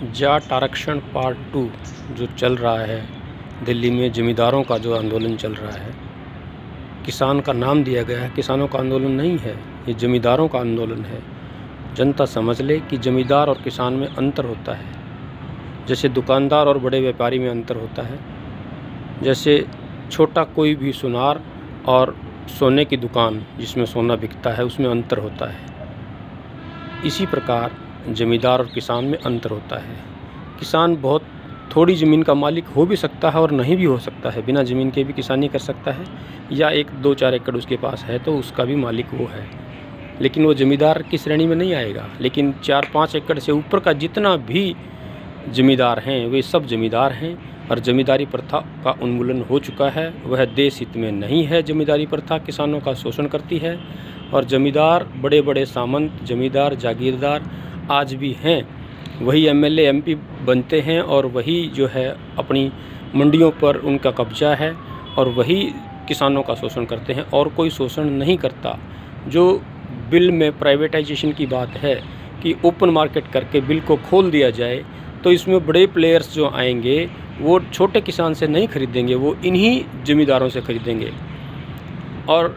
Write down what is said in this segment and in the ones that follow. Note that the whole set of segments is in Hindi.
जाट आरक्षण पार्ट 2 जो चल रहा है दिल्ली में, ज़मींदारों का जो आंदोलन चल रहा है, किसान का नाम दिया गया है। किसानों का आंदोलन नहीं है, ये ज़मींदारों का आंदोलन है। जनता समझ ले कि ज़मींदार और किसान में अंतर होता है, जैसे दुकानदार और बड़े व्यापारी में अंतर होता है, जैसे छोटा कोई भी सुनार और सोने की दुकान जिसमें सोना बिकता है उसमें अंतर होता है। इसी प्रकार ज़मींदार और किसान में अंतर होता है। किसान बहुत थोड़ी ज़मीन का मालिक हो भी सकता है और नहीं भी हो सकता है, बिना ज़मीन के भी किसानी कर सकता है, या 1-2-4 एकड़ उसके पास है तो उसका भी मालिक वो है, लेकिन वो ज़मींदार की श्रेणी में नहीं आएगा। लेकिन 4-5 एकड़ से ऊपर का जितना भी ज़मींदार हैं वे सब ज़मींदार हैं, और ज़मींदारी प्रथा का उन्मूलन हो चुका है। वह देश हित में नहीं है। ज़मींदारी प्रथा किसानों का शोषण करती है, और ज़मींदार बड़े बड़े सामंत, ज़मींदार, जागीरदार आज भी हैं। वही एमएलए एमपी बनते हैं और वही जो है अपनी मंडियों पर उनका कब्जा है, और वही किसानों का शोषण करते हैं, और कोई शोषण नहीं करता। जो बिल में प्राइवेटाइजेशन की बात है कि ओपन मार्केट करके बिल को खोल दिया जाए, तो इसमें बड़े प्लेयर्स जो आएंगे वो छोटे किसान से नहीं खरीदेंगे, वो इन्हीं ज़मींदारों से खरीदेंगे। और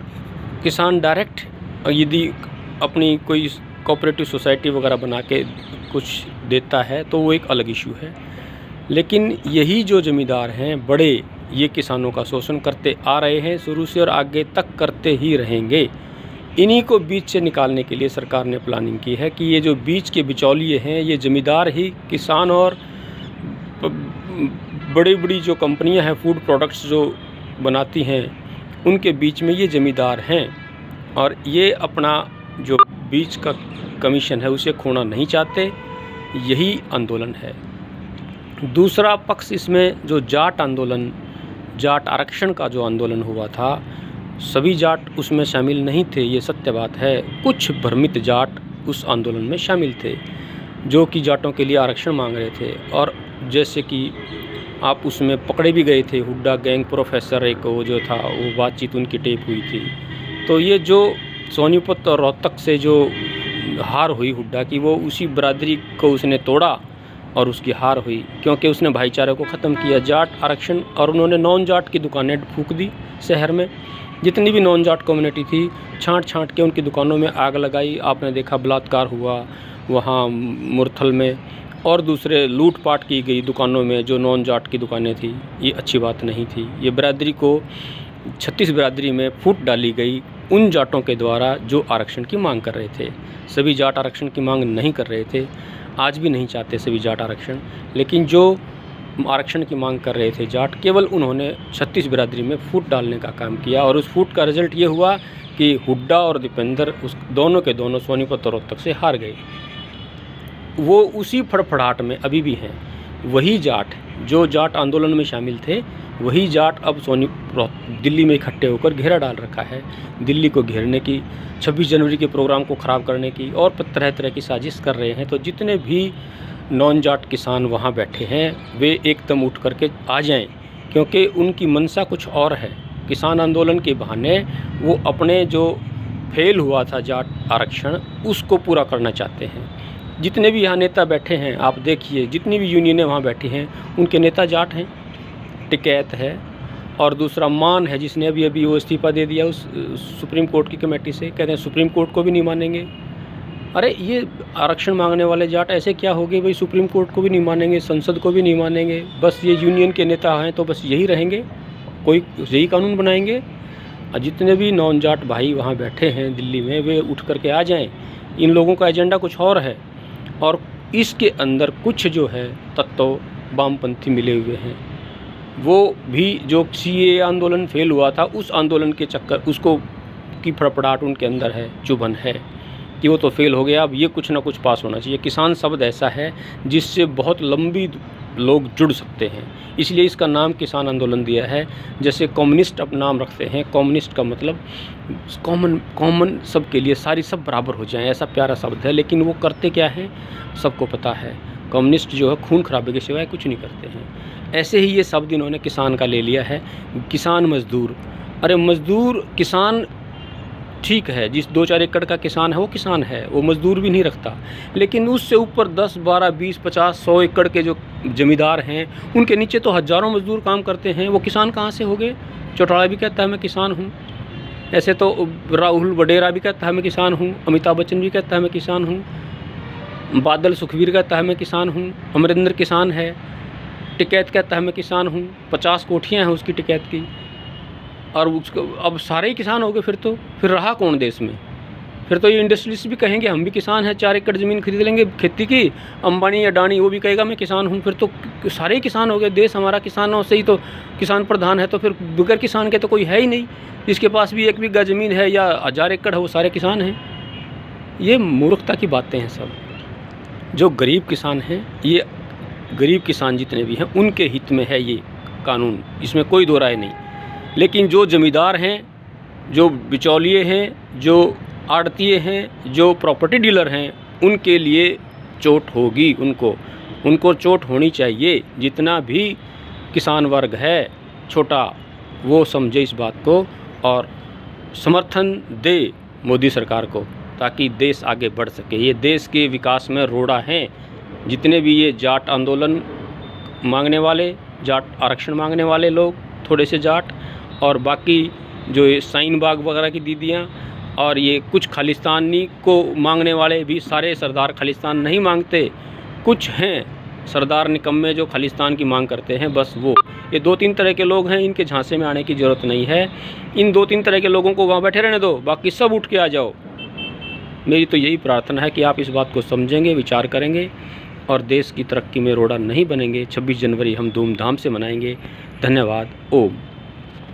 किसान डायरेक्ट यदि अपनी कोई कोऑपरेटिव सोसाइटी वगैरह बना के कुछ देता है तो वो एक अलग इशू है। लेकिन यही जो ज़मींदार हैं बड़े, ये किसानों का शोषण करते आ रहे हैं शुरू से और आगे तक करते ही रहेंगे। इन्हीं को बीच से निकालने के लिए सरकार ने प्लानिंग की है कि ये जो बीच के बिचौलिए हैं, ये ज़मींदार ही किसान और बड़ी बड़ी जो कंपनियां हैं फूड प्रोडक्ट्स जो बनाती हैं उनके बीच में ये ज़मींदार हैं, और ये अपना जो बीच का कमीशन है उसे खोना नहीं चाहते। यही आंदोलन है। दूसरा पक्ष इसमें जो जाट आंदोलन, जाट आरक्षण का जो आंदोलन हुआ था, सभी जाट उसमें शामिल नहीं थे, ये सत्य बात है। कुछ भ्रमित जाट उस आंदोलन में शामिल थे जो कि जाटों के लिए आरक्षण मांग रहे थे। और जैसे कि आप उसमें पकड़े भी गए थे, हुड्डा गैंग प्रोफेसर एक वो जो था, वो बातचीत उनकी टेप हुई थी। तो ये जो सोनीपत और रोहतक से जो हार हुई हुड्डा की, वो उसी बरादरी को उसने तोड़ा और उसकी हार हुई, क्योंकि उसने भाईचारे को ख़त्म किया। जाट आरक्षण, और उन्होंने नॉन जाट की दुकानें फूंक दी शहर में। जितनी भी नॉन जाट कम्युनिटी थी छांट छांट के उनकी दुकानों में आग लगाई। आपने देखा बलात्कार हुआ वहाँ मुरथल में, और दूसरे लूटपाट की गई दुकानों में जो नॉन जाट की दुकानें थी। ये अच्छी बात नहीं थी। ये बिरादरी को 36 बिरादरी में फूट डाली गई उन जाटों के द्वारा जो आरक्षण की मांग कर रहे थे। सभी जाट आरक्षण की मांग नहीं कर रहे थे, आज भी नहीं चाहते सभी जाट आरक्षण, लेकिन जो आरक्षण की मांग कर रहे थे जाट, केवल उन्होंने 36 बिरादरी में फूट डालने का काम किया। और उस फूट का रिजल्ट ये हुआ कि हुड्डा और दीपेंद्र उस दोनों के दोनों सोनीपत और रोहतक से हार गए। वो उसी फड़फड़ाहट में अभी भी हैं। वही जाट जो जाट आंदोलन में शामिल थे, वही जाट अब दिल्ली में इकट्ठे होकर घेरा डाल रखा है। दिल्ली को घेरने की, 26 जनवरी के प्रोग्राम को ख़राब करने की और तरह तरह की साजिश कर रहे हैं। तो जितने भी नॉन जाट किसान वहाँ बैठे हैं वे एकदम उठ करके आ जाएं, क्योंकि उनकी मंशा कुछ और है। किसान आंदोलन के बहाने वो अपने जो फेल हुआ था जाट आरक्षण, उसको पूरा करना चाहते हैं। जितने भी यहाँ नेता बैठे हैं आप देखिए, जितनी भी यूनियनें वहाँ बैठी हैं उनके नेता जाट हैं। टिकैत है, और दूसरा मान है जिसने अभी अभी वो इस्तीफ़ा दे दिया उस सुप्रीम कोर्ट की कमेटी से। कहते हैं सुप्रीम कोर्ट को भी नहीं मानेंगे। अरे ये आरक्षण मांगने वाले जाट ऐसे क्या हो गए भाई, सुप्रीम कोर्ट को भी नहीं मानेंगे, संसद को भी नहीं मानेंगे, बस ये यूनियन के नेता हैं तो बस यही रहेंगे, कोई यही कानून बनाएंगे। और जितने भी नॉन जाट भाई वहाँ बैठे हैं दिल्ली में, वे उठ करके आ जाएं। इन लोगों का एजेंडा कुछ और है, और इसके अंदर कुछ जो है तत्व वामपंथी मिले हुए हैं। वो भी जो सीएए आंदोलन फेल हुआ था, उस आंदोलन के चक्कर उसको की फड़फड़ाहट उनके अंदर है, चुभन है कि वो तो फेल हो गया, अब ये कुछ ना कुछ पास होना चाहिए। किसान शब्द ऐसा है जिससे बहुत लंबी लोग जुड़ सकते हैं, इसलिए इसका नाम किसान आंदोलन दिया है। जैसे कम्युनिस्ट अब नाम रखते हैं, कम्युनिस्ट का मतलब कॉमन सबके लिए, सारी सब बराबर हो जाएं, ऐसा प्यारा शब्द है। लेकिन वो करते क्या हैं सबको पता है। कम्युनिस्ट जो है खून खराबे के सिवाय कुछ नहीं करते हैं। ऐसे ही ये शब्द इन्होंने किसान का ले लिया है, किसान मजदूर। अरे मजदूर, किसान ठीक है, जिस 2-4 एकड़ का किसान है वो किसान है, वो मज़दूर भी नहीं रखता। लेकिन उससे ऊपर 10, 12, 20, 50, 100 एकड़ के जो ज़मींदार हैं, उनके नीचे तो हज़ारों मज़दूर काम करते हैं। वो किसान कहाँ से हो गए? चौटाला भी कहता है मैं किसान हूँ, ऐसे तो राहुल वडेरा भी कहता है मैं किसान हूँ, अमिताभ बच्चन भी कहता है मैं किसान हूँ, बादल सुखबीर कहता है मैं किसान हूँ, अमरिंदर किसान है, टिकैत कहता है मैं किसान हूँ, 50 कोठियाँ हैं उसकी टिकैत की, और उसको अब सारे ही किसान हो गए। फिर रहा कौन देश में? फिर तो ये इंडस्ट्रियलिस्ट भी कहेंगे हम भी किसान हैं, 4 एकड़ ज़मीन खरीद लेंगे खेती की, अंबानी अडानी वो भी कहेगा मैं किसान हूँ। फिर तो सारे ही किसान हो गए, देश हमारा किसानों से ही तो किसान प्रधान है। तो फिर बगैर किसान के तो कोई है ही नहीं। जिसके पास भी 1 बीघा ज़मीन है या 1000 एकड़ है वो सारे किसान हैं। ये मूर्खता की बातें हैं सब। जो गरीब किसान हैं, ये गरीब किसान जितने भी हैं उनके हित में है ये कानून, इसमें कोई दो राय नहीं। लेकिन जो ज़मींदार हैं, जो बिचौलिए हैं, जो आड़तिए हैं, जो प्रॉपर्टी डीलर हैं, उनके लिए चोट होगी। उनको चोट होनी चाहिए। जितना भी किसान वर्ग है छोटा, वो समझे इस बात को और समर्थन दे मोदी सरकार को, ताकि देश आगे बढ़ सके। ये देश के विकास में रोड़ा हैं। जितने भी ये जाट आंदोलन मांगने वाले, जाट आरक्षण मांगने वाले लोग, थोड़े से जाट, और बाकी जो ये शाहीन बाग वगैरह की दीदियाँ, और ये कुछ खालिस्तानी को मांगने वाले भी, सारे सरदार खालिस्तान नहीं मांगते। कुछ हैं सरदार निकम्मे जो खालिस्तान की मांग करते हैं, बस वो। ये 2-3 तरह के लोग हैं, इनके झांसे में आने की ज़रूरत नहीं है। इन 2-3 तरह के लोगों को वहाँ बैठे रहने दो, बाकी सब उठ के आ जाओ। मेरी तो यही प्रार्थना है कि आप इस बात को समझेंगे, विचार करेंगे और देश की तरक्की में रोड़ा नहीं बनेंगे। 26 जनवरी हम धूमधाम से मनाएंगे। धन्यवाद। ओम।